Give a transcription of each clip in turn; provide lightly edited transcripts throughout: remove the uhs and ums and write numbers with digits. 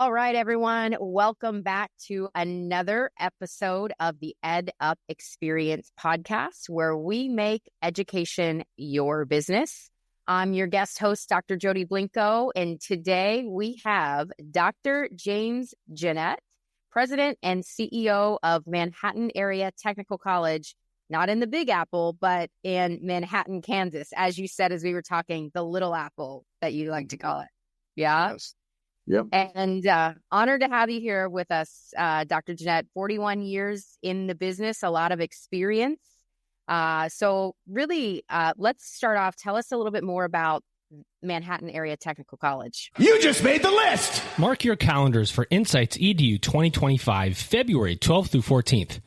All right, everyone. Welcome back to another episode of the Ed Up Experience podcast, where we make education your business. I'm your guest host, Dr. Jody Blinko, and today we have Dr. James Jeanette, President and CEO of Manhattan Area Technical College, not in the Big Apple, but in Manhattan, Kansas. As you said, as we were talking, the Little Apple that you like to call it. Yeah? Yes. Yep. And honored to have you here with us, Dr. Jeanette. 41 years in the business, a lot of experience. So really, let's start off. Tell us a little bit more about Manhattan Area Technical College. You just made the list! Mark your calendars for Insights EDU 2025, February 12th through 14th.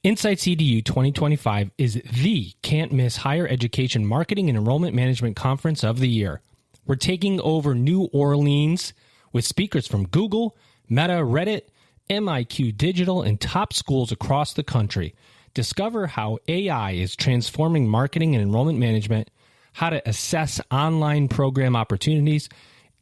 Insights EDU 2025 is the can't-miss higher education marketing and enrollment management conference of the year. We're taking over New Orleans with speakers from Google, Meta, Reddit, MIQ Digital, and top schools across the country. Discover how AI is transforming marketing and enrollment management, how to assess online program opportunities,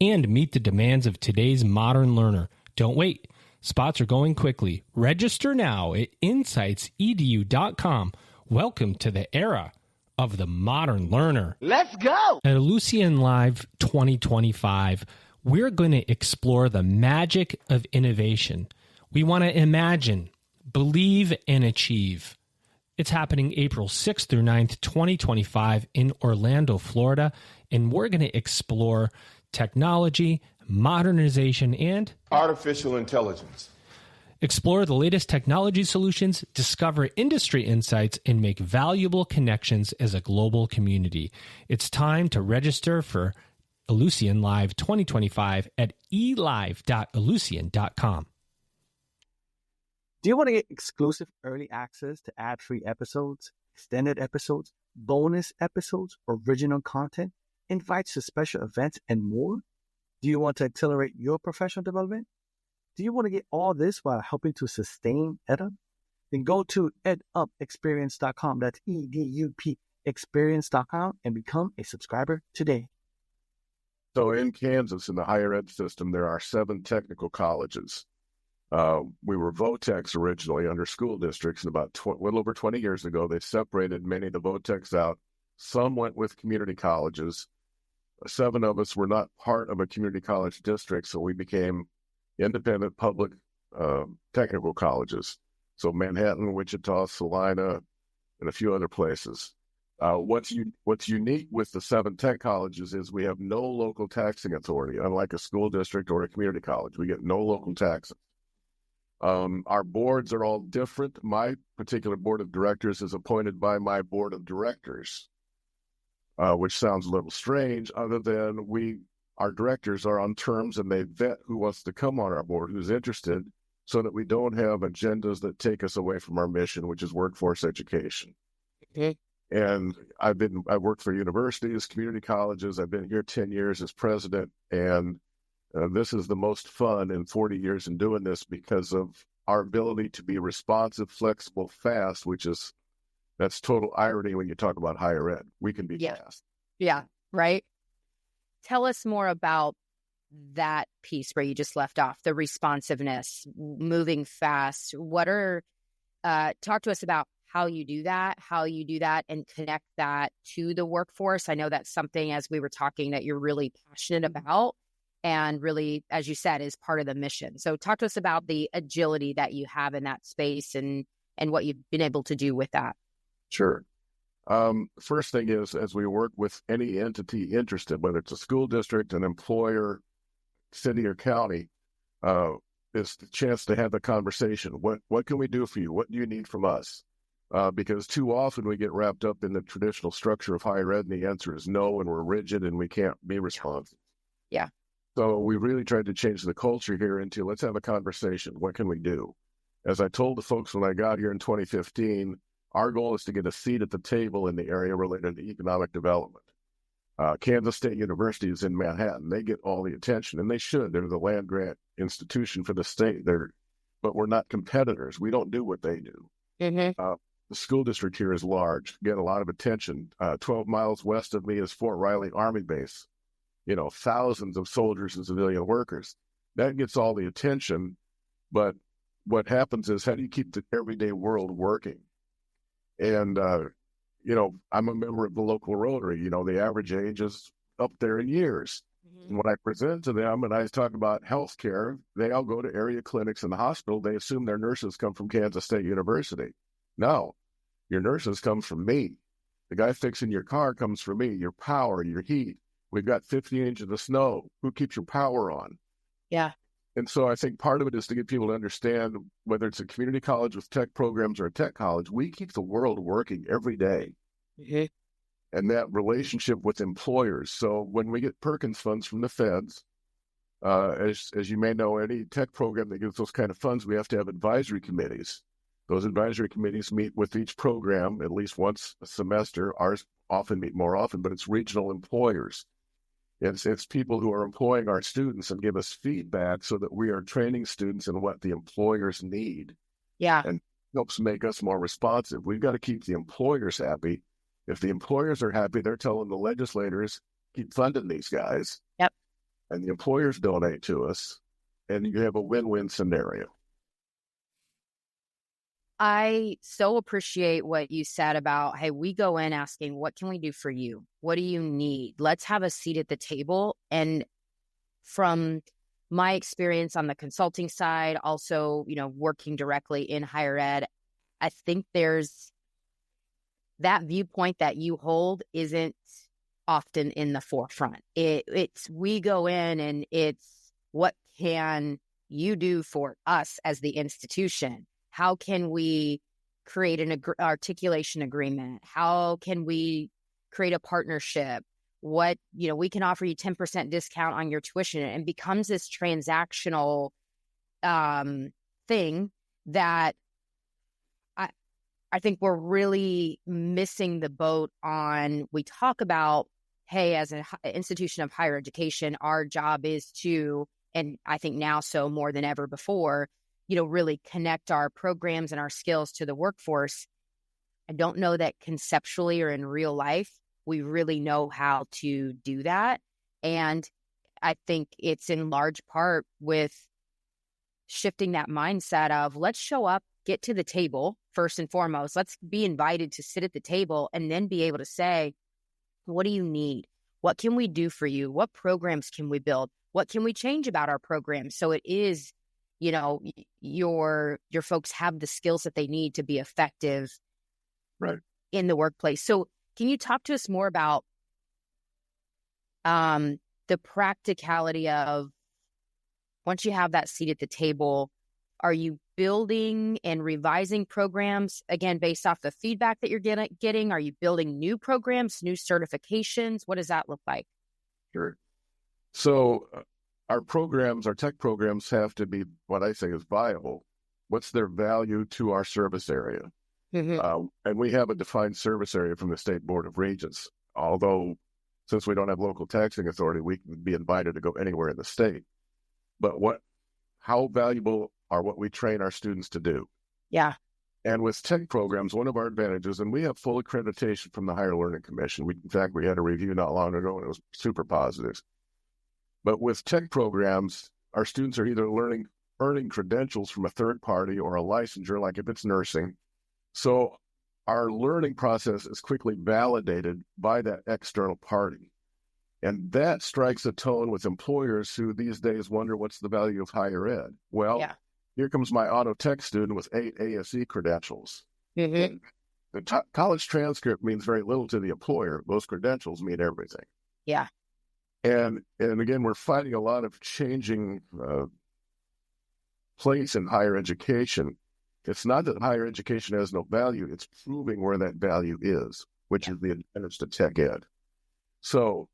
and meet the demands of today's modern learner. Don't wait. Spots are going quickly. Register now at insightsedu.com. Welcome to the era of the modern learner. Let's go! At Ellucian Live 2025, we're going to explore the magic of innovation. We want to imagine, believe, and achieve. It's happening April 6th through 9th, 2025 in Orlando, Florida, and we're going to explore technology, modernization, and Artificial intelligence. explore the latest technology solutions, discover industry insights, and make valuable connections as a global community. It's time to register for Ellucian Live 2025 at elive.ellucian.com. Do you want to get exclusive early access to ad-free episodes, extended episodes, bonus episodes, original content, invites to special events, and more? Do you want to accelerate your professional development? Do you want to get all this while helping to sustain EdUp? Then go to edupexperience.com, that's EDUP experience.com, and become a subscriber today. So in Kansas, in the higher ed system, there are 7 technical colleges. We were VOTEX originally under school districts, and about a little over 20 years ago, they separated many of the VOTEX out. Some went with community colleges. 7 of us were not part of a community college district, so we became independent public technical colleges. So Manhattan, Wichita, Salina, and a few other places. What's unique with the 7 tech colleges is we have no local taxing authority, unlike a school district or a community college. We get no local taxes. Our boards are all different. My particular board of directors is appointed by my board of directors, which sounds a little strange, other than our directors are on terms and they vet who wants to come on our board, who's interested, so that we don't have agendas that take us away from our mission, which is workforce education. Okay. And I worked for universities, community colleges. I've been here 10 years as president, and this is the most fun in 40 years in doing this because of our ability to be responsive, flexible, fast, that's total irony when you talk about higher ed. We can be fast. Yeah, right. Tell us more about that piece where you just left off, the responsiveness, moving fast. Talk to us about how you do that, and connect that to the workforce. I know that's something, as we were talking, that you're really passionate about and really, as you said, is part of the mission. So talk to us about the agility that you have in that space and what you've been able to do with that. Sure. First thing is, as we work with any entity interested, whether it's a school district, an employer, city or county, is the chance to have the conversation. What can we do for you? What do you need from us? Because too often we get wrapped up in the traditional structure of higher ed, and the answer is no, and we're rigid and we can't be responsive. Yeah. So we really tried to change the culture here into, let's have a conversation. What can we do? As I told the folks when I got here in 2015, our goal is to get a seat at the table in the area related to economic development. Kansas State University is in Manhattan. They get all the attention, and they should. They're the land grant institution for the state. But we're not competitors. We don't do what they do. Mm-hmm. The school district here is large, get a lot of attention. 12 miles west of me is Fort Riley Army Base. Thousands of soldiers and civilian workers. that gets all the attention. But what happens is, how do you keep the everyday world working? And, I'm a member of the local Rotary. The average age is up there in years. Mm-hmm. And when I present to them and I talk about healthcare, they all go to area clinics in the hospital. They assume their nurses come from Kansas State University. No, your nurses come from me. The guy fixing your car comes from me. Your power, your heat. We've got 50 inches of snow. Who keeps your power on? Yeah. And so I think part of it is to get people to understand, whether it's a community college with tech programs or a tech college, we keep the world working every day. Mm-hmm. And that relationship with employers. So when we get Perkins funds from the feds, as you may know, any tech program that gives those kind of funds, we have to have advisory committees. Those advisory committees meet with each program at least once a semester. Ours often meet more often, but it's regional employers. It's people who are employing our students and give us feedback so that we are training students in what the employers need. Yeah. And helps make us more responsive. We've got to keep the employers happy. If the employers are happy, they're telling the legislators, keep funding these guys. Yep. And the employers donate to us, and you have a win-win scenario. I so appreciate what you said about, hey, we go in asking, what can we do for you? What do you need? Let's have a seat at the table. And from my experience on the consulting side, also, working directly in higher ed, I think there's that viewpoint that you hold isn't often in the forefront. It's we go in and it's, what can you do for us as the institution? How can we create an articulation agreement? How can we create a partnership? What, we can offer you 10% discount on your tuition, and becomes this transactional thing that I think we're really missing the boat on. We talk about, hey, as an institution of higher education, our job is to, and I think now so more than ever before, really connect our programs and our skills to the workforce. I don't know that conceptually or in real life, we really know how to do that. And I think it's in large part with shifting that mindset of, let's show up, get to the table first and foremost. Let's be invited to sit at the table and then be able to say, what do you need? What can we do for you? What programs can we build? What can we change about our program? So it is, your folks have the skills that they need to be effective right in the workplace. So can you talk to us more about the practicality of, once you have that seat at the table, are you building and revising programs, again, based off the feedback that you're getting? Are you building new programs, new certifications? What does that look like? Sure. So our tech programs have to be what I say is viable. What's their value to our service area? Mm-hmm. And we have a defined service area from the State Board of Regents, although since we don't have local taxing authority, we can be invited to go anywhere in the state. But how valuable are what we train our students to do? Yeah. And with tech programs, one of our advantages, and we have full accreditation from the Higher Learning Commission. In fact, we had a review not long ago and it was super positive. But with tech programs, our students are either earning credentials from a third party or a licensure, like if it's nursing. So our learning process is quickly validated by that external party. And that strikes a tone with employers who these days wonder, what's the value of higher ed? Well, Here comes my auto tech student with 8 ASE credentials. Mm-hmm. The college transcript means very little to the employer. Those credentials mean everything. Yeah. And again, we're fighting a lot of changing place in higher education. It's not that higher education has no value. It's proving where that value is, which is the advantage to tech ed. So,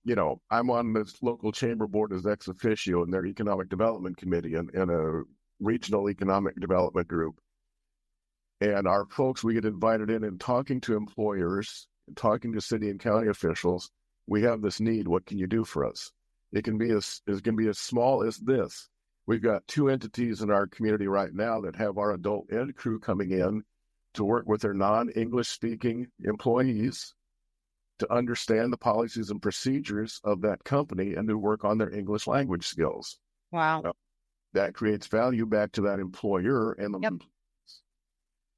I'm on this local chamber board as ex officio in their economic development committee and a regional economic development group. And our folks, we get invited in and talking to employers, and talking to city and county officials. We have this need. What can you do for us? It can be as small as this. We've got 2 entities in our community right now that have our adult ed crew coming in to work with their non-English speaking employees to understand the policies and procedures of that company and to work on their English language skills. Wow. that creates value back to that employer and the employees.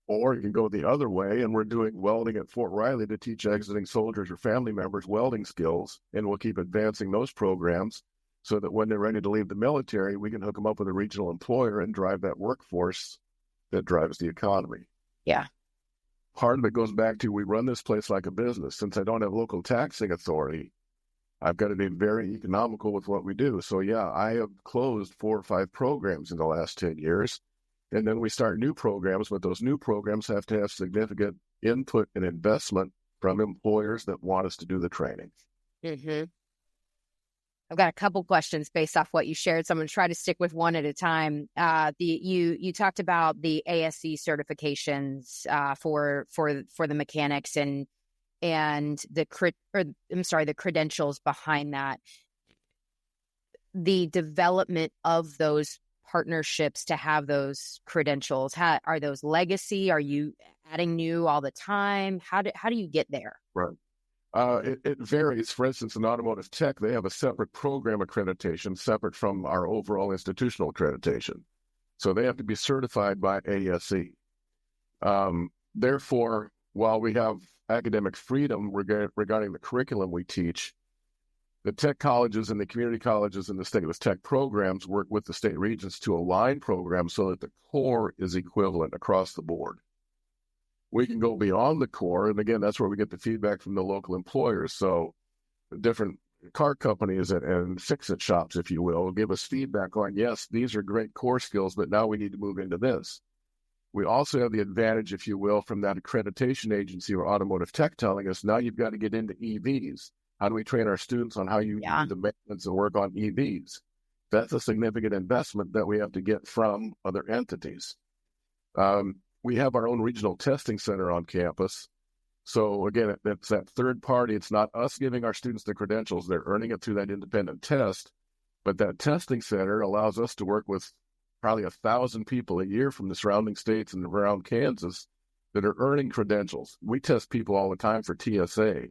Or you can go the other way, and we're doing welding at Fort Riley to teach exiting soldiers or family members welding skills, and we'll keep advancing those programs so that when they're ready to leave the military, we can hook them up with a regional employer and drive that workforce that drives the economy. Yeah. Part of it goes back to, we run this place like a business. Since I don't have local taxing authority, I've got to be very economical with what we do. So yeah, I have closed 4 or 5 programs in the last 10 years. And then we start new programs, but those new programs have to have significant input and investment from employers that want us to do the training. Mm-hmm. I've got a couple questions based off what you shared, so I'm going to try to stick with one at a time. You talked about the ASE certifications for the mechanics and the credentials behind that. The development of those partnerships to have those credentials, are those legacy? Are you adding new all the time? How do you get there? Right. It varies. For instance, in automotive tech, they have a separate program accreditation separate from our overall institutional accreditation. So they have to be certified by ASE. Therefore, while we have academic freedom regarding the curriculum we teach, the tech colleges and the community colleges and the state with tech programs work with the state regents to align programs so that the core is equivalent across the board. We can go beyond the core, and again, that's where we get the feedback from the local employers. So different car companies and fix-it shops, if you will give us feedback on, yes, these are great core skills, but now we need to move into this. We also have the advantage, if you will, from that accreditation agency or automotive tech telling us, now you've got to get into EVs. How do we train our students on how you do the maintenance and work on EVs? That's a significant investment that we have to get from other entities. We have our own regional testing center on campus. So again, it's that third party. It's not us giving our students the credentials. They're earning it through that independent test. But that testing center allows us to work with probably 1,000 people a year from the surrounding states and around Kansas that are earning credentials. We test people all the time for TSA.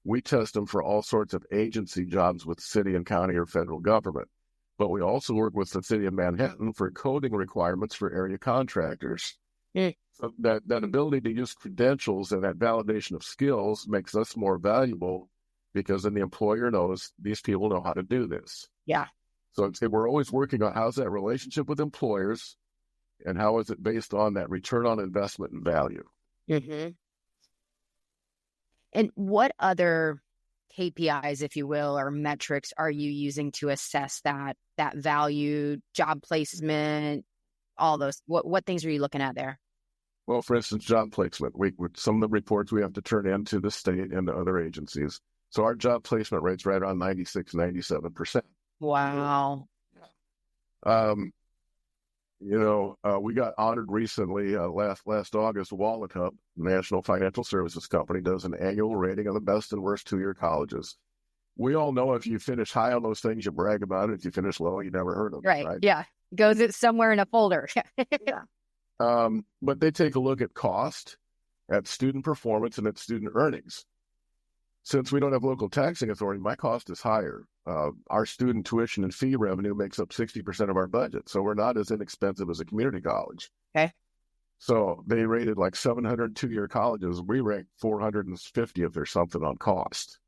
We test them for all sorts of agency jobs with city and county or federal government. But we also work with the city of Manhattan for coding requirements for area contractors. So that ability to use credentials and that validation of skills makes us more valuable because then the employer knows these people know how to do this. Yeah. So we're always working on how's that relationship with employers and how is it based on that return on investment and value. Mm-hmm. And what other KPIs, if you will, or metrics are you using to assess that value, job placement, all those? What things are you looking at there? Well, for instance, job placement. Some of the reports we have to turn in to the state and to other agencies. So our job placement rate's right around 96, 97%. Wow. We got honored recently, last August. Wallet Hub, National Financial Services Company, does an annual rating of the best and worst 2-year colleges. We all know if you finish high on those things, you brag about it. If you finish low, you never heard of them. Right? Yeah. Goes it somewhere in a folder. Yeah. But they take a look at cost, at student performance, and at student earnings. Since we don't have local taxing authority, my cost is higher. Our student tuition and fee revenue makes up 60% of our budget, so we're not as inexpensive as a community college. Okay. So they rated like 700 2-year colleges. We rank 450 if there's something on cost.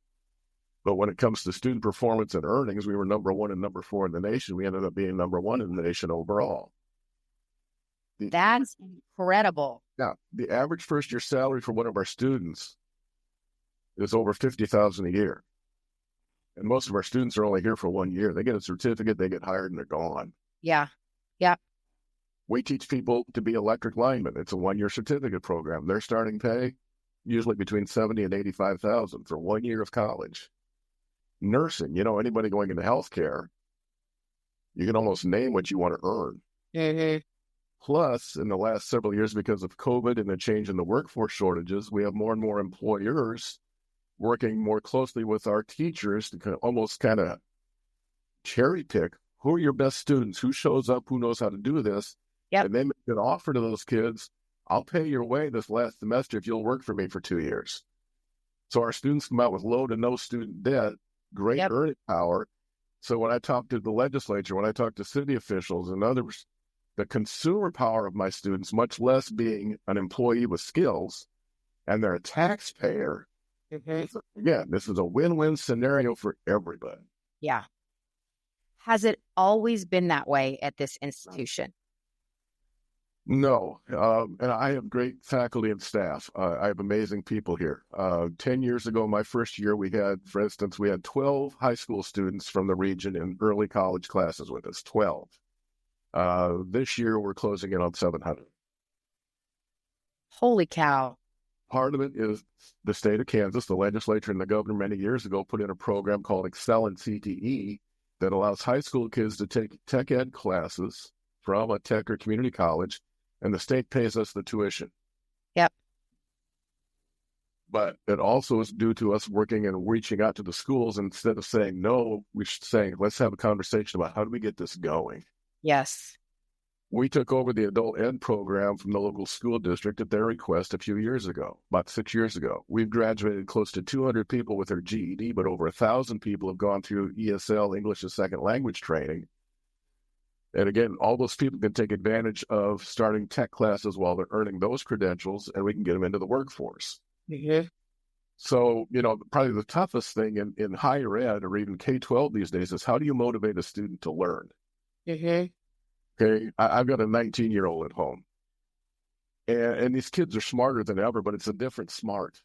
But when it comes to student performance and earnings, we were number 1 and number 4 in the nation. We ended up being number 1 in the nation overall. That's incredible. Yeah. The average first-year salary for one of our students is over $50,000 a year. And most of our students are only here for 1 year. They get a certificate, they get hired, and they're gone. Yeah. Yeah. We teach people to be electric linemen. It's a 1-year certificate program. Their starting pay, usually between $70,000 and $85,000 for 1 year of college. Nursing, anybody going into healthcare, you can almost name what you want to earn. Mm-hmm. Plus, in the last several years, because of COVID and the change in the workforce shortages, we have more and more employers working more closely with our teachers to almost kind of cherry pick who are your best students, who shows up, who knows how to do this. Yep. And they make an offer to those kids, I'll pay your way this last semester if you'll work for me for 2 years. So our students come out with low to no student debt, great earning power, So when I talk to the legislature, when I talk to city officials and others, the consumer power of my students, much less being an employee with skills, and they're a taxpayer. Again, this is a win-win scenario for everybody. Yeah. Has it always been that way at this institution? No, and I have great faculty and staff. I have amazing people here. 10 years ago, my first year, we had 12 high school students from the region in early college classes with us, 12. This year, we're closing in on 700. Holy cow. Part of it is the state of Kansas, the legislature and the governor many years ago put in a program called Excel in CTE that allows high school kids to take tech ed classes from a tech or community college, and the state pays us the tuition. Yep. But it also is due to us working and reaching out to the schools. Instead of saying no, we should say, let's have a conversation about how do we get this going. Yes. We took over the adult ed program from the local school district at their request a few years ago, about 6 years ago. We've graduated close to 200 people with their GED, but over 1,000 people have gone through ESL, English as Second Language training. And again, all those people can take advantage of starting tech classes while they're earning those credentials, and we can get them into the workforce. Mm-hmm. So, probably the toughest thing in higher ed or even K-12 these days is how do you motivate a student to learn? Mm-hmm. Okay, I've got a 19-year-old at home, and these kids are smarter than ever, but it's a different smart.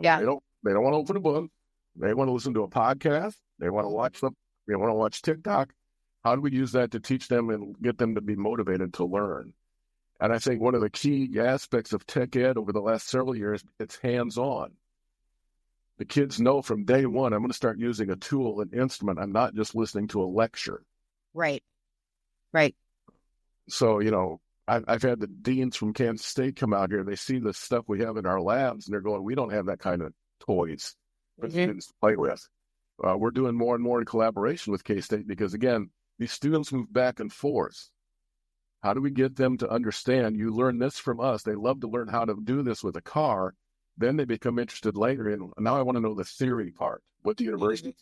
Yeah. They don't want to open a book. They want to listen to a podcast. They want to watch them. They want to watch TikTok. How do we use that to teach them and get them to be motivated to learn? And I think one of the key aspects of tech ed over the last several years, it's hands-on. The kids know from day one, I'm going to start using a tool, an instrument. I'm not just listening to a lecture. Right. So, I've had the deans from Kansas State come out here. They see the stuff we have in our labs, and they're going, we don't have that kind of toys for students to play with. We're doing more and more in collaboration with K-State because, again, these students move back and forth. How do we get them to understand you learn this from us? They love to learn how to do this with a car. Then they become interested later in, now I want to know the theory part. What the university.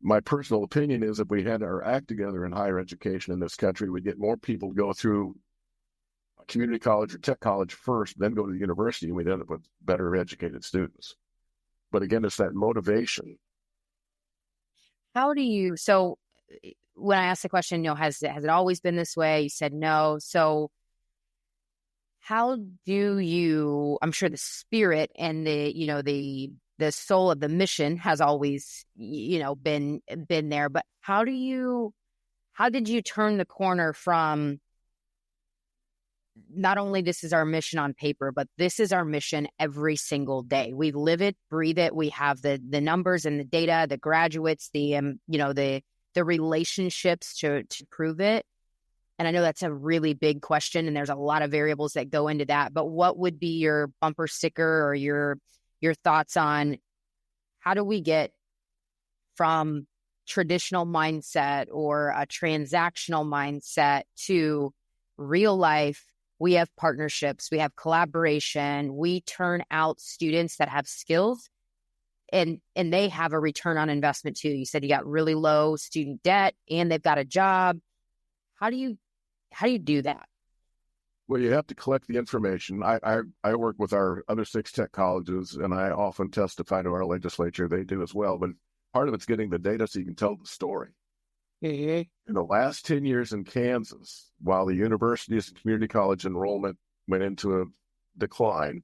My personal opinion is if we had our act together in higher education in this country, we'd get more people to go through a community college or tech college first, then go to the university, and we'd end up with better educated students. But again, it's that motivation. So when I asked the question, has it always been this way? You said no. So how do you, I'm sure the spirit and the soul of the mission has always, been there, but how did you turn the corner from not only this is our mission on paper, but this is our mission every single day. We live it, breathe it. We have the numbers and the data, the graduates, the relationships to prove it. And I know that's a really big question, and there's a lot of variables that go into that. But what would be your bumper sticker or your thoughts on how do we get from traditional mindset or a transactional mindset to real life? We have partnerships, we have collaboration, we turn out students that have skills and they have a return on investment too. You said you got really low student debt and they've got a job. How do you do that? Well, you have to collect the information. I work with our other 6 tech colleges, and I often testify to our legislature. They do as well. But part of it's getting the data so you can tell the story. Mm-hmm. In the last 10 years in Kansas, while the universities and community college enrollment went into a decline,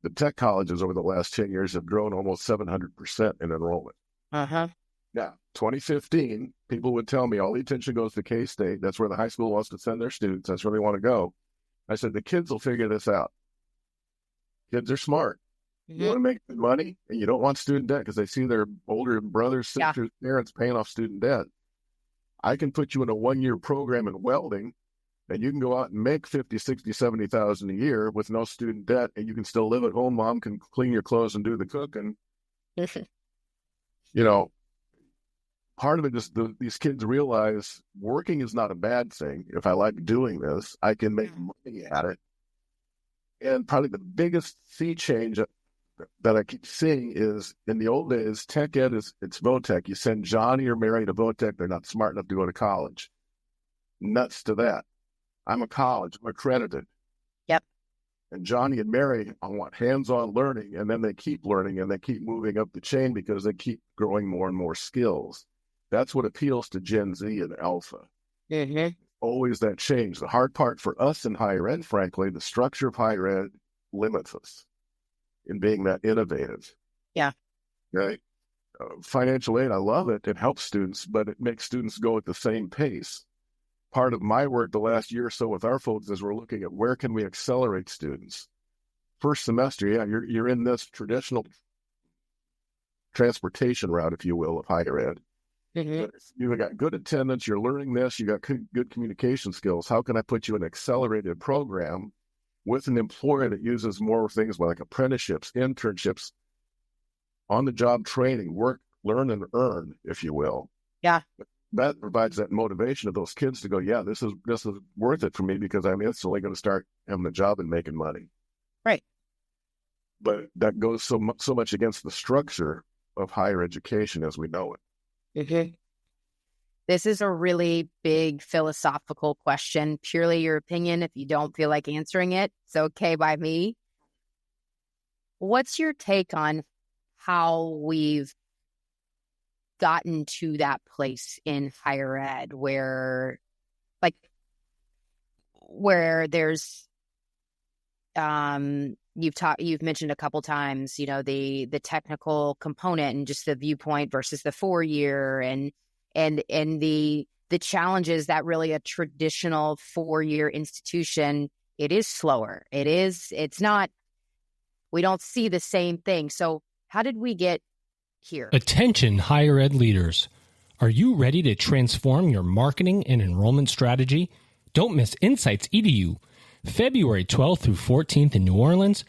the tech colleges over the last 10 years have grown almost 700% in enrollment. Uh-huh. Now, 2015, people would tell me all the attention goes to K-State. That's where the high school wants to send their students. That's where they want to go. I said, the kids will figure this out. Kids are smart. Mm-hmm. You want to make good money, and you don't want student debt because they see their older brothers, sisters, parents paying off student debt. I can put you in a 1-year program in welding, and you can go out and make $50,000, $60,000, $70,000 a year with no student debt, and you can still live at home. Mom can clean your clothes and do the cooking. Part of it is these kids realize working is not a bad thing. If I like doing this, I can make money at it. And probably the biggest sea change that I keep seeing is in the old days, tech ed it's VOTEC. You send Johnny or Mary to VOTEC, they're not smart enough to go to college. Nuts to that. I'm a college, I'm accredited. Yep. And Johnny and Mary, I want hands-on learning, and then they keep learning and they keep moving up the chain because they keep growing more and more skills. That's what appeals to Gen Z and Alpha. Mm-hmm. Always that change. The hard part for us in higher ed, frankly, the structure of higher ed limits us in being that innovative. Yeah. Right. Financial aid, I love it. It helps students, but it makes students go at the same pace. Part of my work the last year or so with our folks is we're looking at where can we accelerate students. First semester, yeah, you're in this traditional transportation route, if you will, of higher ed. Mm-hmm. But you've got good attendance, you're learning this, you got good communication skills. How can I put you in an accelerated program with an employer that uses more things like apprenticeships, internships, on-the-job training, work, learn, and earn, if you will. Yeah. That provides that motivation of those kids to go, yeah, this is worth it for me because I'm instantly going to start having a job and making money. Right. But that goes so much against the structure of higher education as we know it. Mm-hmm. This is a really big philosophical question, purely your opinion. If you don't feel like answering it, it's okay by me. What's your take on how we've gotten to that place in higher ed where there's you've mentioned a couple times, the technical component and just the viewpoint versus the 4-year and the challenges that really a traditional 4-year institution, it is slower. It's not, we don't see the same thing. So how did we get here? Attention, higher ed leaders. Are you ready to transform your marketing and enrollment strategy? Don't miss Insights EDU, February 12th through 14th in New Orleans,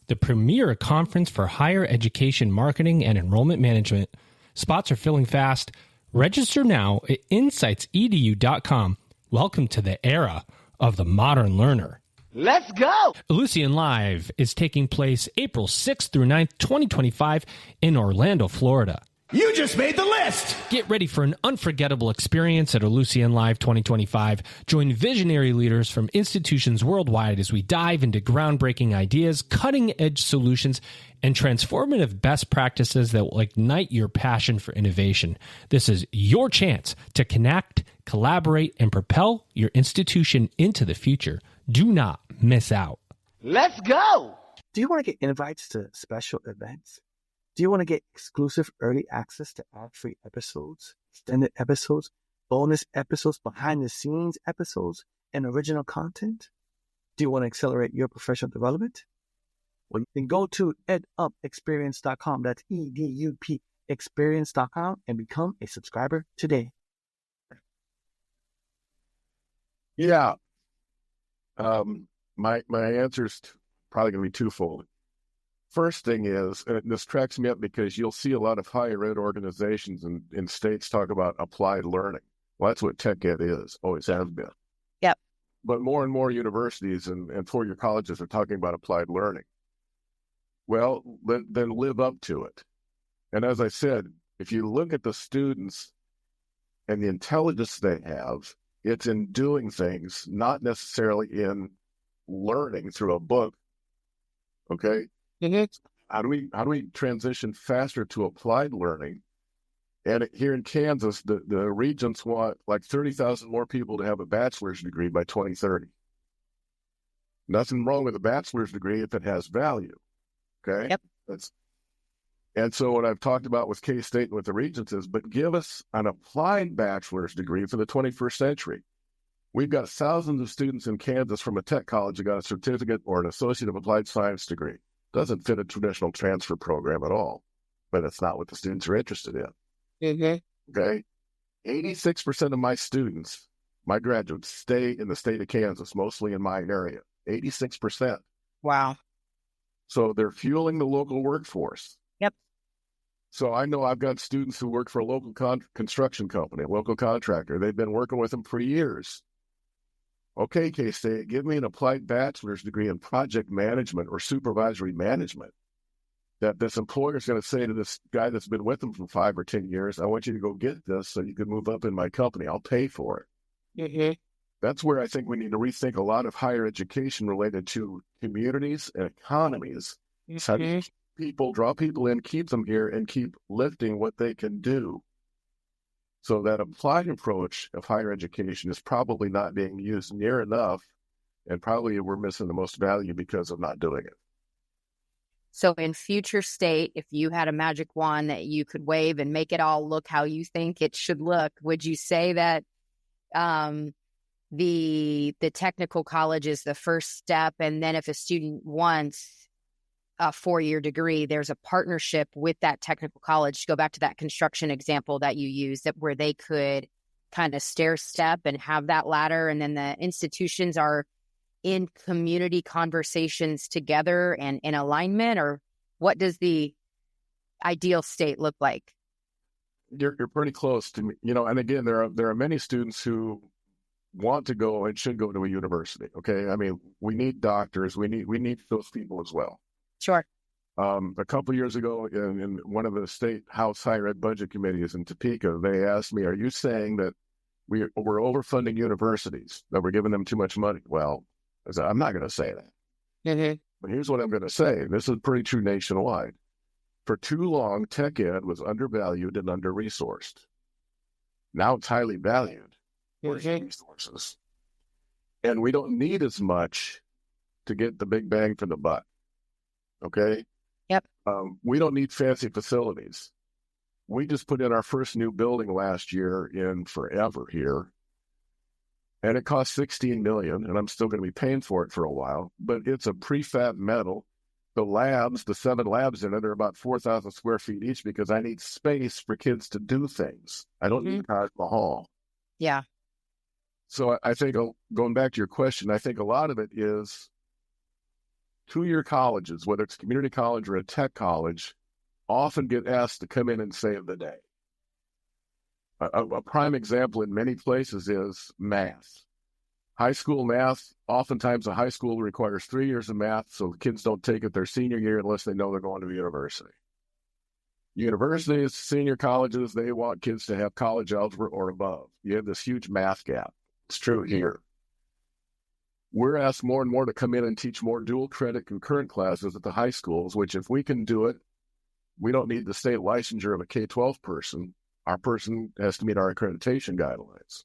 the premier conference for higher education marketing and enrollment management. Spots are filling fast. Register now at insightsedu.com. Welcome to the era of the modern learner. Let's go! Ellucian Live is taking place April 6th through 9th, 2025 in Orlando, Florida. You just made the list! Get ready for an unforgettable experience at Ellucian Live 2025. Join visionary leaders from institutions worldwide as we dive into groundbreaking ideas, cutting-edge solutions, and transformative best practices that will ignite your passion for innovation. This is your chance to connect, collaborate, and propel your institution into the future. Do not miss out. Let's go! Do you want to get invites to special events? Do you want to get exclusive early access to ad-free episodes, extended episodes, bonus episodes, behind-the-scenes episodes, and original content? Do you want to accelerate your professional development? Well, you can go to edupexperience.com. That's EDUP experience.com and become a subscriber today. Yeah. My answer is probably going to be twofold. First thing is, and this cracks me up because you'll see a lot of higher ed organizations in states talk about applied learning. Well, that's what tech ed is, always has been. Yep. But more and more universities and 4-year colleges are talking about applied learning. Well, then live up to it. And as I said, if you look at the students and the intelligence they have, it's in doing things, not necessarily in learning through a book. Okay? Mm-hmm. How do we transition faster to applied learning? And here in Kansas, the regents want like 30,000 more people to have a bachelor's degree by 2030. Nothing wrong with a bachelor's degree if it has value. Okay? Yep. And so what I've talked about with K-State and with the regents is, but give us an applied bachelor's degree for the 21st century. We've got thousands of students in Kansas from a tech college who got a certificate or an associate of applied science degree. Doesn't fit a traditional transfer program at all, but it's not what the students are interested in. Mm-hmm. Okay? 86% of my students, my graduates, stay in the state of Kansas, mostly in my area. 86%. Wow. So they're fueling the local workforce. Yep. So I know I've got students who work for a local construction company, a local contractor. They've been working with them for years. Okay, K-State, give me an applied bachelor's degree in project management or supervisory management. that this employer is going to say to this guy that's been with them for 5 or 10 years, I want you to go get this so you can move up in my company. I'll pay for it. Mm-hmm. That's where I think we need to rethink a lot of higher education related to communities and economies. So how do you keep people, draw people in, keep them here, and keep lifting what they can do. So that applied approach of higher education is probably not being used near enough, and probably we're missing the most value because of not doing it. So in future state, if you had a magic wand that you could wave and make it all look how you think it should look, would you say that the technical college is the first step? And then if a student wants a 4-year degree, there's a partnership with that technical college, to go back to that construction example that you used, that where they could kind of stair step and have that ladder. And then the institutions are in community conversations together and in alignment? Or what does the ideal state look like? You're pretty close to me, and again, there are many students who want to go and should go to a university. Okay. I mean, we need doctors. We need those people as well. Sure. A couple of years ago in one of the state house higher ed budget committees in Topeka, they asked me, are you saying that we're overfunding universities, that we're giving them too much money? Well, I said, I'm not going to say that. Mm-hmm. But here's what I'm going to say. This is pretty true nationwide. For too long, tech ed was undervalued and under-resourced. Now it's highly valued. Resources. And we don't need as much to get the big bang for the buck. Okay? Yep. We don't need fancy facilities. We just put in our first new building last year in forever here. And it cost $16 million, and I'm still going to be paying for it for a while. But it's a prefab metal. The labs, the 7 labs in it, are about 4,000 square feet each because I need space for kids to do things. I don't need Taj Mahal. Yeah. So I think, going back to your question, I think a lot of it is 2-year colleges, whether it's a community college or a tech college, often get asked to come in and save the day. A prime example in many places is math. High school math, oftentimes a high school requires 3 years of math, so kids don't take it their senior year unless they know they're going to a university. Universities, senior colleges, they want kids to have college algebra or above. You have this huge math gap. It's true here. We're asked more and more to come in and teach more dual credit concurrent classes at the high schools, which if we can do it, we don't need the state licensure of a K-12 person. Our person has to meet our accreditation guidelines.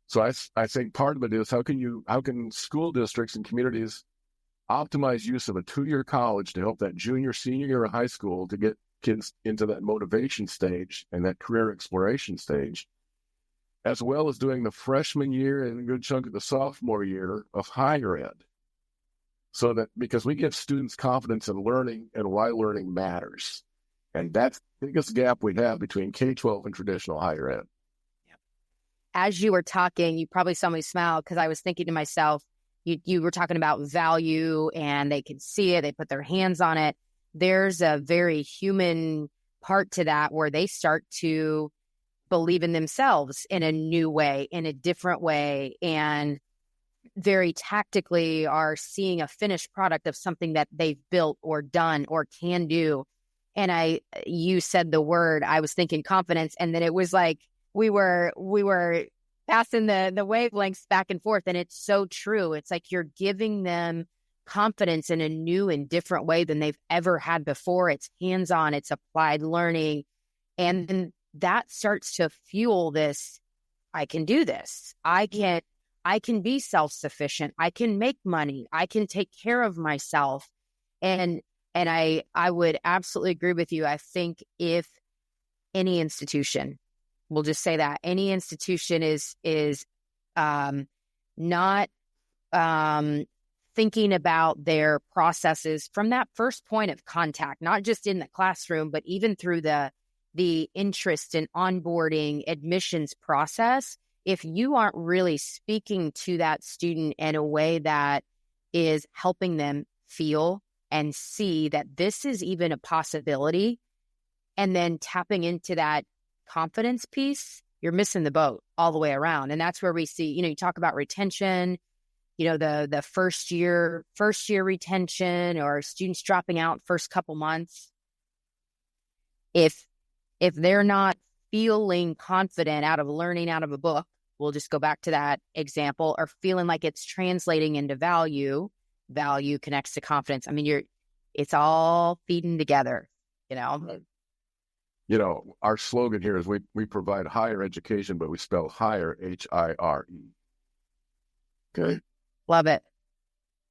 So I think part of it is how can school districts and communities optimize use of a 2-year college to help that junior, senior year of high school to get kids into that motivation stage and that career exploration stage, as well as doing the freshman year and a good chunk of the sophomore year of higher ed. So that, because we give students confidence in learning and why learning matters. And that's the biggest gap we have between K-12 and traditional higher ed. As you were talking, you probably saw me smile because I was thinking to myself, you were talking about value and they can see it, they put their hands on it. There's a very human part to that where they start to believe in themselves in a new way, in a different way, and very tactically are seeing a finished product of something that they've built or done or can do. And you said the word, I was thinking confidence. And then it was like, we were passing the wavelengths back and forth. And it's so true. It's like you're giving them confidence in a new and different way than they've ever had before. It's hands-on, it's applied learning. And then that starts to fuel this, I can do this. I can be self-sufficient. I can make money. I can take care of myself. And I would absolutely agree with you. I think if any institution, we'll just say that any institution is not thinking about their processes from that first point of contact, not just in the classroom, but even through the interest and onboarding admissions process, if you aren't really speaking to that student in a way that is helping them feel and see that this is even a possibility, and then tapping into that confidence piece, you're missing the boat all the way around. And that's where we see, you talk about retention, the first year retention or students dropping out first couple months. If they're not feeling confident out of learning out of a book, we'll just go back to that example, or feeling like it's translating into value connects to confidence. I mean, it's all feeding together, Our slogan here is we provide higher education, but we spell higher, HIRE. Okay. Love it.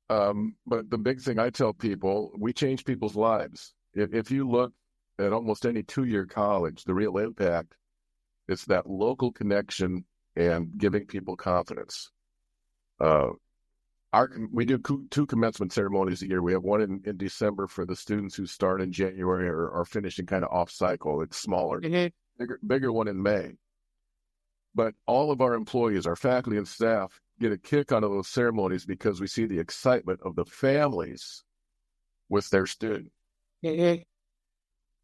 But the big thing I tell people, we change people's lives. If you look at almost any 2-year college, the real impact is that local connection and giving people confidence. We do 2 commencement ceremonies a year. We have one in December for the students who start in January or are finishing kind of off cycle. It's smaller. Bigger one in May. But all of our employees, our faculty and staff, get a kick out of those ceremonies because we see the excitement of the families with their student.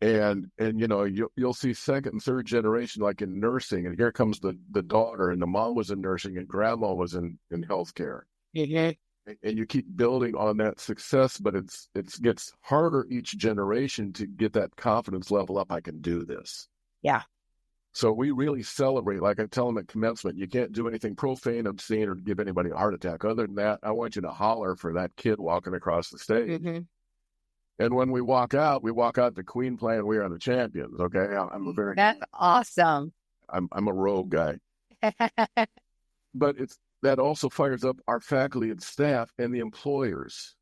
And you'll see second and third generation, like in nursing, and here comes the daughter, and the mom was in nursing and grandma was in healthcare. And you keep building on that success, but it gets harder each generation to get that confidence level up. I can do this. Yeah. So we really celebrate, like I tell them at commencement, you can't do anything profane, obscene, or give anybody a heart attack. Other than that, I want you to holler for that kid walking across the stage. And when we walk out the Queen playing "We Are the Champions." Okay, That's awesome. I'm a rogue guy, but that also fires up our faculty and staff and the employers.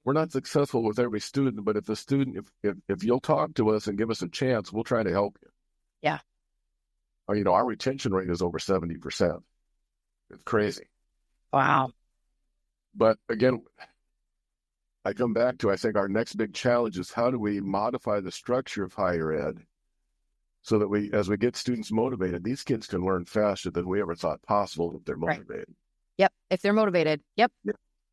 We're not successful with every student, but if the student, if you'll talk to us and give us a chance, we'll try to help you. Yeah. Our retention rate is over 70%. It's crazy. Wow. But again, I come back to, I think our next big challenge is how do we modify the structure of higher ed so that as we get students motivated, these kids can learn faster than we ever thought possible if they're motivated. Right. Yep. If they're motivated. Yep.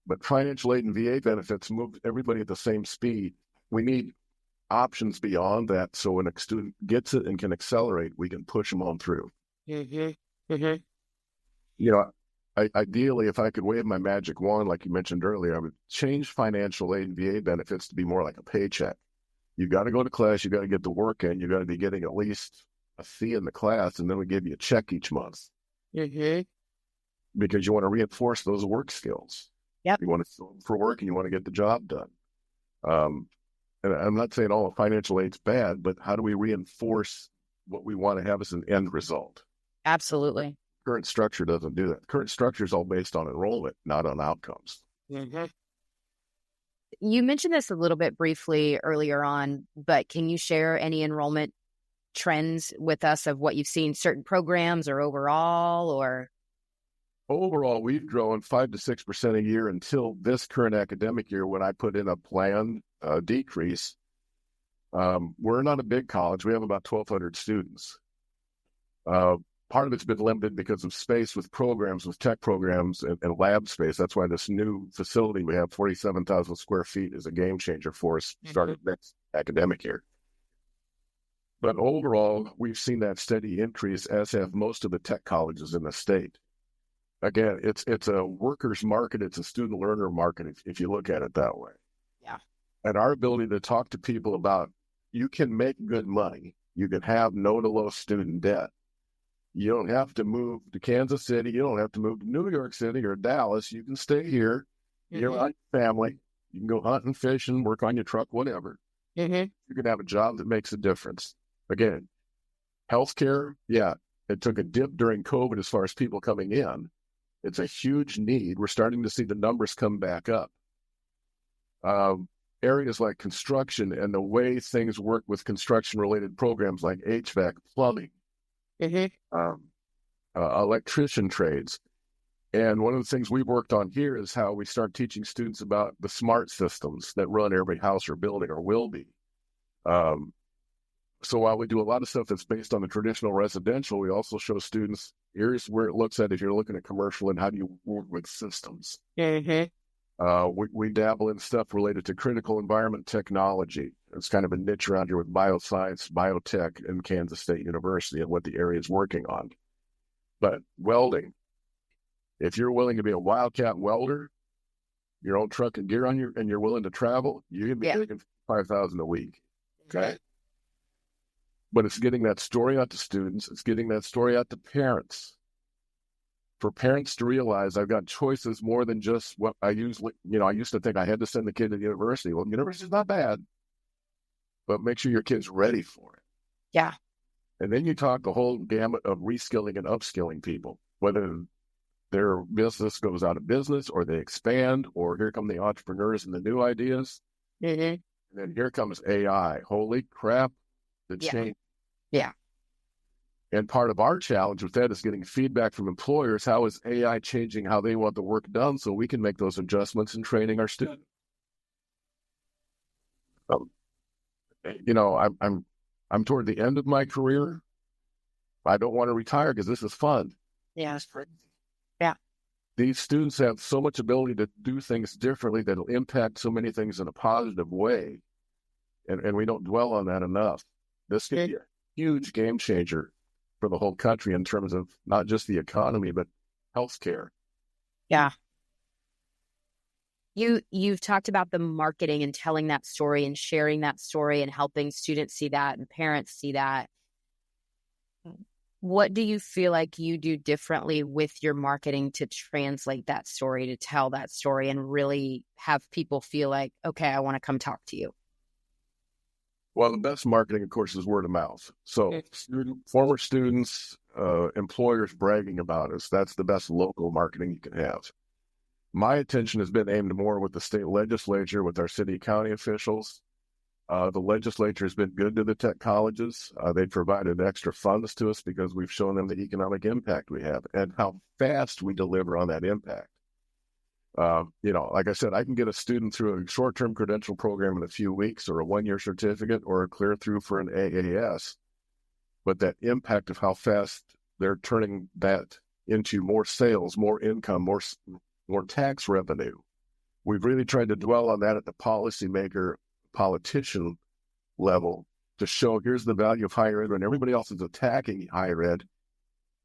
But financial aid and VA benefits move everybody at the same speed. We need options beyond that. So when a student gets it and can accelerate, we can push them on through. Ideally, if I could wave my magic wand, like you mentioned earlier, I would change financial aid and VA benefits to be more like a paycheck. You got to go to class, you got to get the work in, you got to be getting at least a fee in the class, and then we give you a check each month. Because you want to reinforce those work skills. Yep. You want to show up for work and you want to get the job done. And I'm not saying all financial aid's bad, but how do we reinforce what we want to have as an end result? Absolutely. Current structure doesn't do that. Current structure is all based on enrollment, not on outcomes. You mentioned this a little bit briefly earlier on, but can you share any enrollment trends with us of what you've seen, certain programs or overall, or? Overall, we've grown 5 to 6% a year until this current academic year when I put in a planned decrease. We're not a big college. We have about 1,200 students. Part of it's been limited because of space with programs, with tech programs and lab space. That's why this new facility we have, 47,000 square feet, is a game changer for us starting next academic year. But overall, we've seen that steady increase, as have most of the tech colleges in the state. Again, it's a workers market. It's a student learner market if you look at it that way. Yeah. And our ability to talk to people about, you can make good money. You can have no to low student debt. You don't have to move to Kansas City. You don't have to move to New York City or Dallas. You can stay here. You're like family. You can go hunt and fish and work on your truck, whatever. You can have a job that makes a difference. Again, healthcare, it took a dip during COVID as far as people coming in. It's a huge need. We're starting to see the numbers come back up. Areas like construction and the way things work with construction-related programs like HVAC, plumbing, electrician trades. And one of the things we've worked on here is how we start teaching students about the smart systems that run every house or building or will be. So while we do a lot of stuff that's based on the traditional residential, we also show students, here's where it looks at if you're looking at commercial and how do you work with systems. We dabble in stuff related to critical environment technology. It's kind of a niche around here with bioscience, biotech, and Kansas State University and what the area is working on. But welding, If you're willing to be a wildcat welder, your own truck and gear on and you're willing to travel, you're going to be making $5,000 a week. Okay. But it's getting that story out to students. It's getting that story out to parents. For parents to realize I've got choices more than just what I usually, I used to think I had to send the kid to the university. Well, university's not bad, but make sure your kid's ready for it. Yeah. And then you talk the whole gamut of reskilling and upskilling people, whether their business goes out of business or they expand, or here come the entrepreneurs and the new ideas. Mm-hmm. And then here comes AI. Holy crap, the change. Yeah. And part of our challenge with that is getting feedback from employers. How is AI changing how they want the work done so we can make those adjustments in training our students? I'm toward the end of my career. I don't want to retire because this is fun. Yeah. It's crazy. Yeah. These students have so much ability to do things differently that will impact so many things in a positive way. And we don't dwell on that enough. This could be a huge game changer for the whole country in terms of not just the economy, but healthcare. Yeah. You've talked about the marketing and telling that story and sharing that story and helping students see that and parents see that. What do you feel like you do differently with your marketing to translate that story, to tell that story and really have people feel like, okay, I want to come talk to you? Well, the best marketing, of course, is word of mouth. So former students, employers bragging about us, that's the best local marketing you can have. My attention has been aimed more with the state legislature, with our city, county officials. The legislature has been good to the tech colleges. They provided extra funds to us because we've shown them the economic impact we have and how fast we deliver on that impact. Like I said, I can get a student through a short-term credential program in a few weeks, or a one-year certificate, or a clear through for an AAS. But that impact of how fast they're turning that into more sales, more income, more tax revenue. We've really tried to dwell on that at the policymaker, politician level to show here's the value of higher ed. When everybody else is attacking higher ed,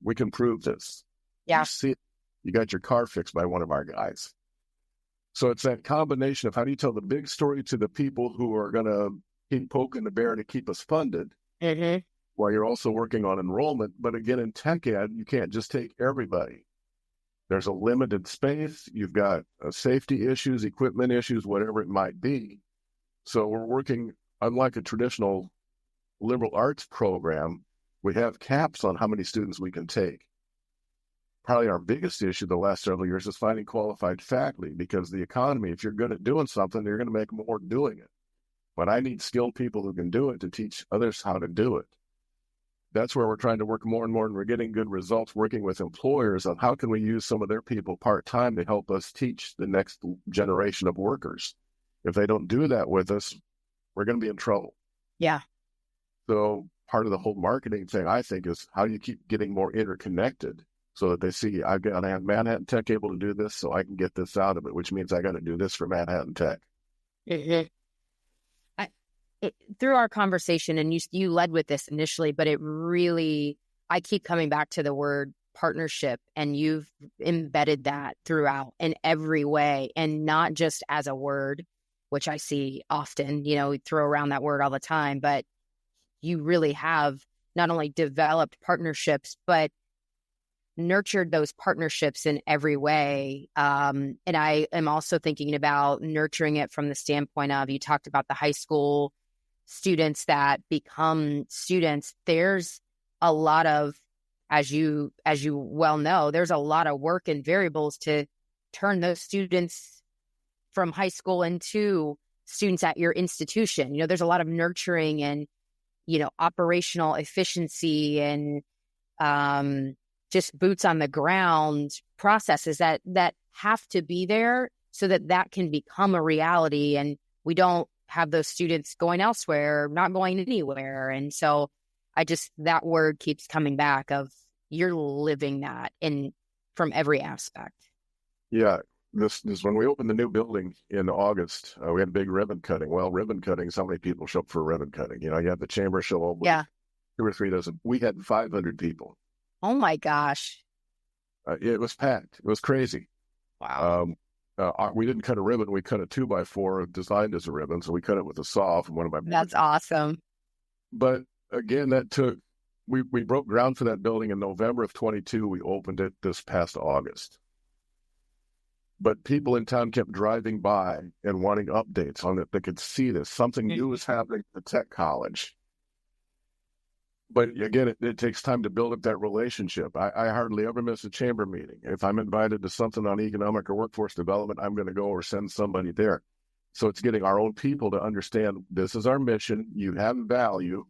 we can prove this. Yeah. You see it. You got your car fixed by one of our guys. So it's that combination of how do you tell the big story to the people who are going to keep poking the bear to keep us funded, while you're also working on enrollment. But again, in tech ed, you can't just take everybody. There's a limited space. You've got safety issues, equipment issues, whatever it might be. So we're working, unlike a traditional liberal arts program, we have caps on how many students we can take. Probably our biggest issue the last several years is finding qualified faculty, because the economy, if you're good at doing something, you're going to make more doing it. But I need skilled people who can do it to teach others how to do it. That's where we're trying to work more and more, and we're getting good results working with employers on how can we use some of their people part-time to help us teach the next generation of workers. If they don't do that with us, we're going to be in trouble. Yeah. So part of the whole marketing thing, I think, is how do you keep getting more interconnected so that they see, I have Manhattan Tech able to do this, so I can get this out of it, which means I got to do this for Manhattan Tech. Through our conversation, and you led with this initially, but it really, I keep coming back to the word partnership, and you've embedded that throughout in every way, and not just as a word, which I see often, we throw around that word all the time, but you really have not only developed partnerships, but nurtured those partnerships in every way. And I am also thinking about nurturing it from the standpoint of, you talked about the high school students that become students. There's a lot of, as you well know, there's a lot of work and variables to turn those students from high school into students at your institution. There's a lot of nurturing and, operational efficiency and just boots on the ground processes that have to be there so that can become a reality. And we don't have those students going elsewhere, not going anywhere. And so that word keeps coming back of you're living that from every aspect. Yeah. This when we opened the new building in August, we had a big ribbon cutting. Well, ribbon cutting, so many people show up for ribbon cutting. You have the chamber show up with 2 or 3 dozen. We had 500 people. Oh my gosh. It was packed. It was crazy. Wow. We didn't cut a ribbon. We cut a 2x4 designed as a ribbon. So we cut it with a saw from one of my boards. That's awesome. But again, we broke ground for that building in November of 22. We opened it this past August. But people in town kept driving by and wanting updates on it. They could see this. Something new is happening at the tech college. But again, it takes time to build up that relationship. I hardly ever miss a chamber meeting. If I'm invited to something on economic or workforce development, I'm going to go or send somebody there. So it's getting our own people to understand this is our mission. You have value,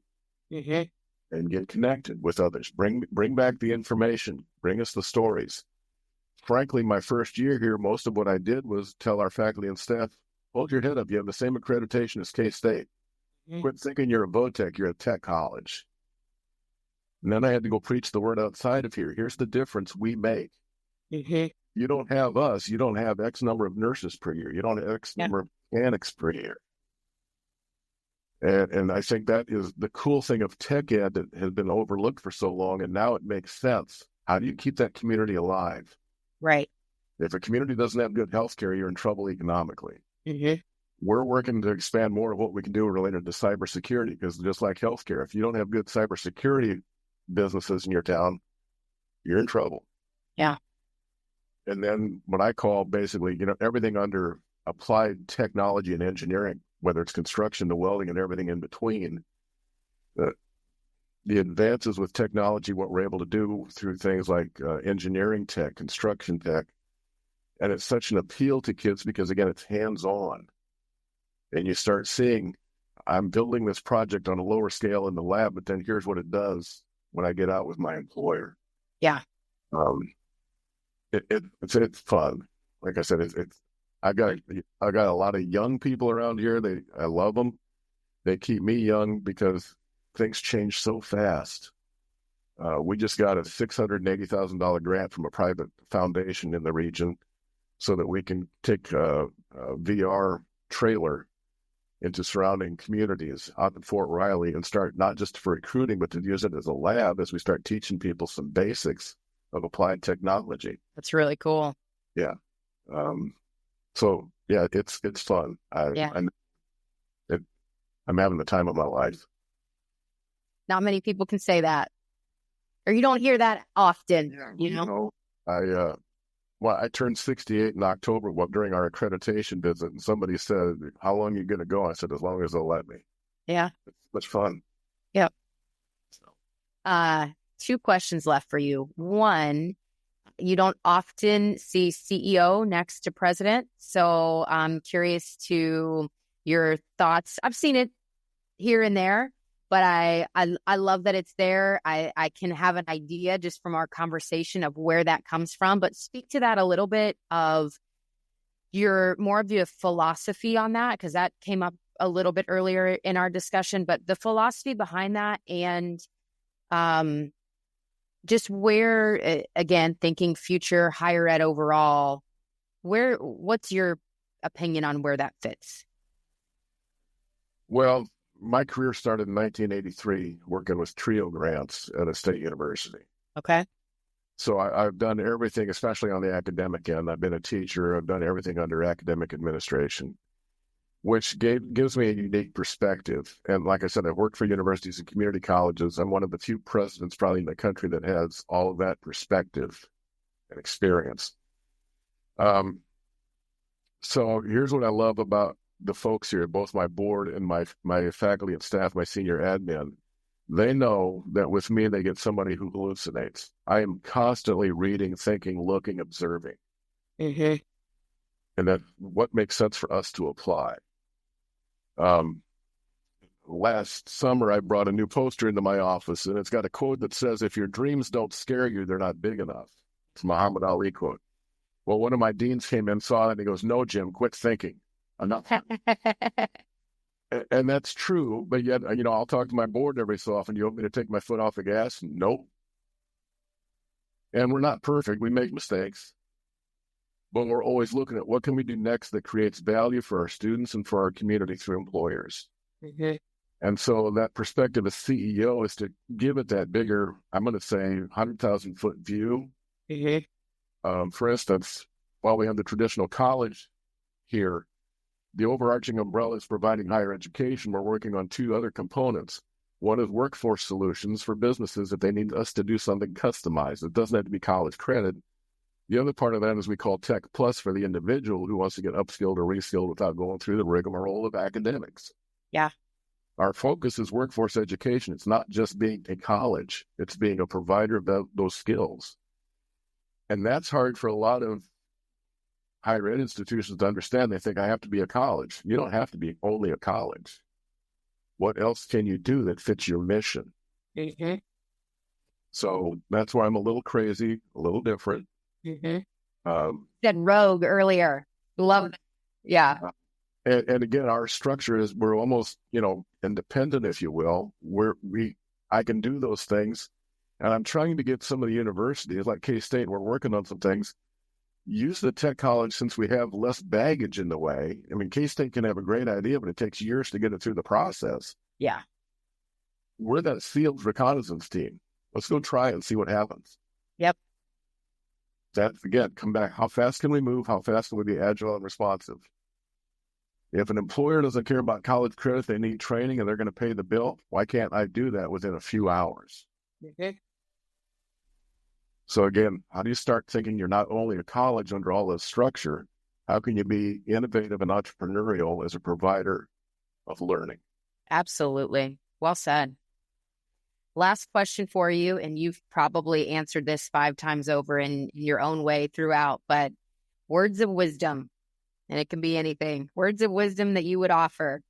and get connected with others. Bring back the information. Bring us the stories. Frankly, my first year here, most of what I did was tell our faculty and staff, hold your head up. You have the same accreditation as K-State. Quit thinking you're a VOTEC. You're a tech college. And then I had to go preach the word outside of here. Here's the difference we make. You don't have us. You don't have X number of nurses per year. You don't have X number of mechanics per year. And I think that is the cool thing of tech ed that has been overlooked for so long, and now it makes sense. How do you keep that community alive? Right. If a community doesn't have good health care, you're in trouble economically. We're working to expand more of what we can do related to cybersecurity, because just like healthcare, if you don't have good cybersecurity businesses in your town, you're in trouble. Yeah. And then what I call basically, everything under applied technology and engineering, whether it's construction to welding and everything in between, the advances with technology, what we're able to do through things like engineering tech, construction tech, and it's such an appeal to kids because, again, it's hands-on. And you start seeing, I'm building this project on a lower scale in the lab, but then here's what it does when I get out with my employer. Yeah. It's fun. Like I said, I got a lot of young people around here. I love them. They keep me young because things change so fast. We just got a $680,000 grant from a private foundation in the region so that we can take a VR trailer into surrounding communities out in Fort Riley and start not just for recruiting, but to use it as a lab as we start teaching people some basics of applied technology. That's really cool. Yeah. So yeah, it's fun. I'm having the time of my life. Not many people can say that, or you don't hear that often. I turned 68 in October during our accreditation visit, and somebody said, "How long are you going to go?" I said, "As long as they'll let me." Yeah, it's much fun. Yep. Two questions left for you. One, you don't often see CEO next to president, so I'm curious to your thoughts. I've seen it here and there, but I love that it's there. I can have an idea just from our conversation of where that comes from, but speak to that a little bit of your philosophy on that, because that came up a little bit earlier in our discussion, but the philosophy behind that and just where, again, thinking future higher ed overall, what's your opinion on where that fits? Well, my career started in 1983 working with TRIO grants at a state university. Okay. So I've done everything, especially on the academic end. I've been a teacher. I've done everything under academic administration, which gives me a unique perspective. And like I said, I've worked for universities and community colleges. I'm one of the few presidents probably in the country that has all of that perspective and experience. So here's what I love about the folks here, both my board and my faculty and staff, my senior admin. They know that with me, they get somebody who hallucinates. I am constantly reading, thinking, looking, observing. And that what makes sense for us to apply. Last summer, I brought a new poster into my office, and it's got a quote that says, "If your dreams don't scare you, they're not big enough." It's a Muhammad Ali quote. Well, one of my deans came in, saw it, and he goes, "No, Jim, quit thinking. Enough." And that's true, but yet, I'll talk to my board every so often. You want me to take my foot off the gas? Nope. And we're not perfect. We make mistakes. But we're always looking at what can we do next that creates value for our students and for our community through employers. And so that perspective as CEO is to give it that bigger, I'm going to say, 100,000-foot view For instance, while we have the traditional college here, the overarching umbrella is providing higher education. We're working on two other components. One is workforce solutions for businesses if they need us to do something customized. It doesn't have to be college credit. The other part of that is we call Tech Plus for the individual who wants to get upskilled or reskilled without going through the rigmarole of academics. Yeah. Our focus is workforce education. It's not just being a college. It's being a provider of those skills. And that's hard for a lot of higher ed institutions to understand. They think I have to be a college. You don't have to be only a college. What else can you do that fits your mission? Mm-hmm. So that's why I'm a little crazy, a little different. Mm-hmm. Said rogue earlier. Love it. Yeah. And again, our structure is we're almost, independent, if you will. I can do those things. And I'm trying to get some of the universities like K-State, we're working on some things, use the tech college since we have less baggage in the way. I mean, K-State can have a great idea, but it takes years to get it through the process. Yeah. We're that field reconnaissance team. Let's go try it and see what happens. Yep. That, again, come back. How fast can we move? How fast can we be agile and responsive? If an employer doesn't care about college credit, they need training and they're going to pay the bill. Why can't I do that within a few hours? Mm-hmm. So again, how do you start thinking you're not only a college under all this structure? How can you be innovative and entrepreneurial as a provider of learning? Absolutely. Well said. Last question for you, and you've probably answered this 5 times over in your own way throughout, but words of wisdom, and it can be anything. Words of wisdom that you would offer.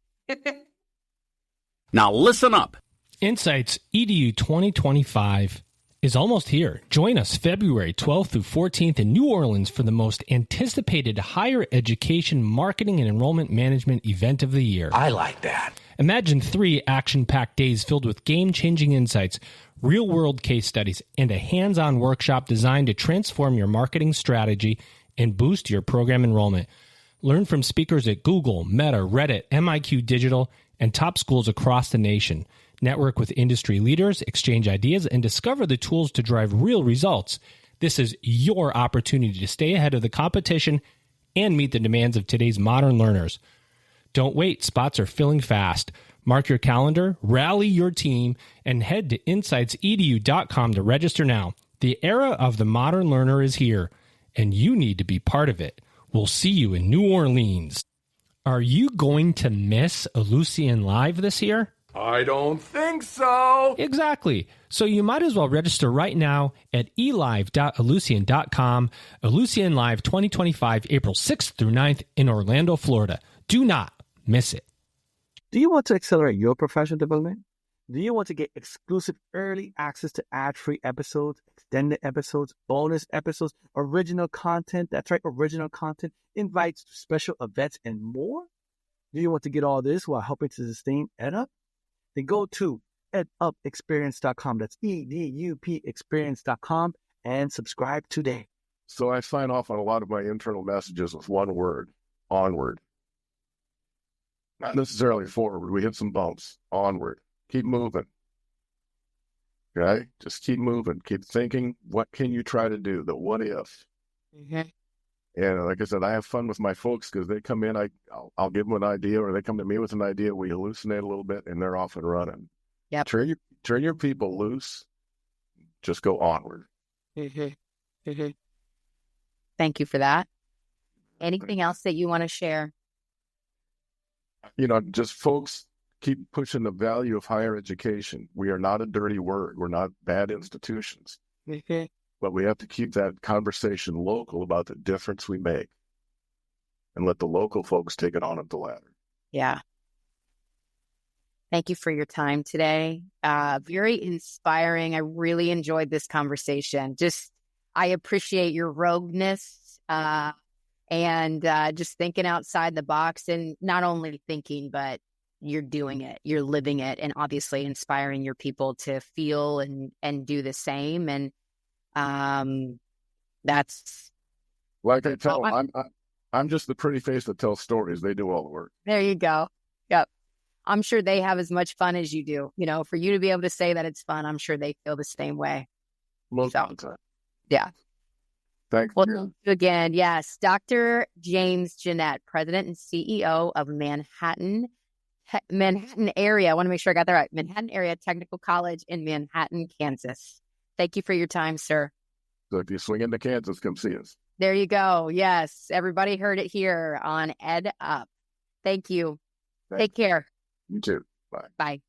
Now listen up. Insights EDU 2025 is almost here. Join us February 12th through 14th in New Orleans for the most anticipated higher education marketing and enrollment management event of the year. I like that. Imagine 3 action-packed days filled with game-changing insights, real-world case studies, and a hands-on workshop designed to transform your marketing strategy and boost your program enrollment. Learn from speakers at Google, Meta, Reddit, MIQ Digital, and top schools across the nation. Network with industry leaders, exchange ideas, and discover the tools to drive real results. This is your opportunity to stay ahead of the competition and meet the demands of today's modern learners. Don't wait, spots are filling fast. Mark your calendar, rally your team, and head to insightsedu.com to register now. The era of the modern learner is here, and you need to be part of it. We'll see you in New Orleans. Are you going to miss Ellucian Live this year? I don't think so. Exactly. So you might as well register right now at elive.ellucian.com. Ellucian Live 2025, April 6th through 9th in Orlando, Florida. Do not miss it. Do you want to accelerate your professional development? Do you want to get exclusive early access to ad-free episodes, extended episodes, bonus episodes, original content? That's right, original content, invites to special events, and more? Do you want to get all this while helping to sustain EdUp? Then go to edupexperience.com. That's EDUP experience.com and subscribe today. So I sign off on a lot of my internal messages with one word: onward. Not necessarily forward. We hit some bumps. Onward. Keep moving. Okay? Just keep moving. Keep thinking. What can you try to do? The what if. Mm-hmm. And like I said, I have fun with my folks because they come in, I'll give them an idea, or they come to me with an idea. We hallucinate a little bit, and they're off and running. Yep. Turn your people loose. Just go onward. Mm-hmm. Mm-hmm. Thank you for that. Anything else that you want to share? Just folks, keep pushing the value of higher education. We are not a dirty word. We're not bad institutions. Mm-hmm. But we have to keep that conversation local about the difference we make and let the local folks take it on up the ladder. Yeah. Thank you for your time today. Very inspiring. I really enjoyed this conversation. I appreciate your rogueness and just thinking outside the box, and not only thinking, but you're doing it, you're living it, and obviously inspiring your people to feel and do the same. And that's like I tell them, I'm just the pretty face that tells stories. They do all the work. There you go. Yep. I'm sure they have as much fun as you do. For you to be able to say that it's fun, I'm sure they feel the same way. Most of the time. Yeah. Thanks. Well, thank you again. Yes. Dr. James Jeanette, President and CEO of Manhattan area. I want to make sure I got that right. Manhattan Area Technical College in Manhattan, Kansas. Thank you for your time, sir. So if you swing into Kansas, come see us. There you go. Yes. Everybody heard it here on Ed Up. Thank you. Thanks. Take care. You too. Bye. Bye.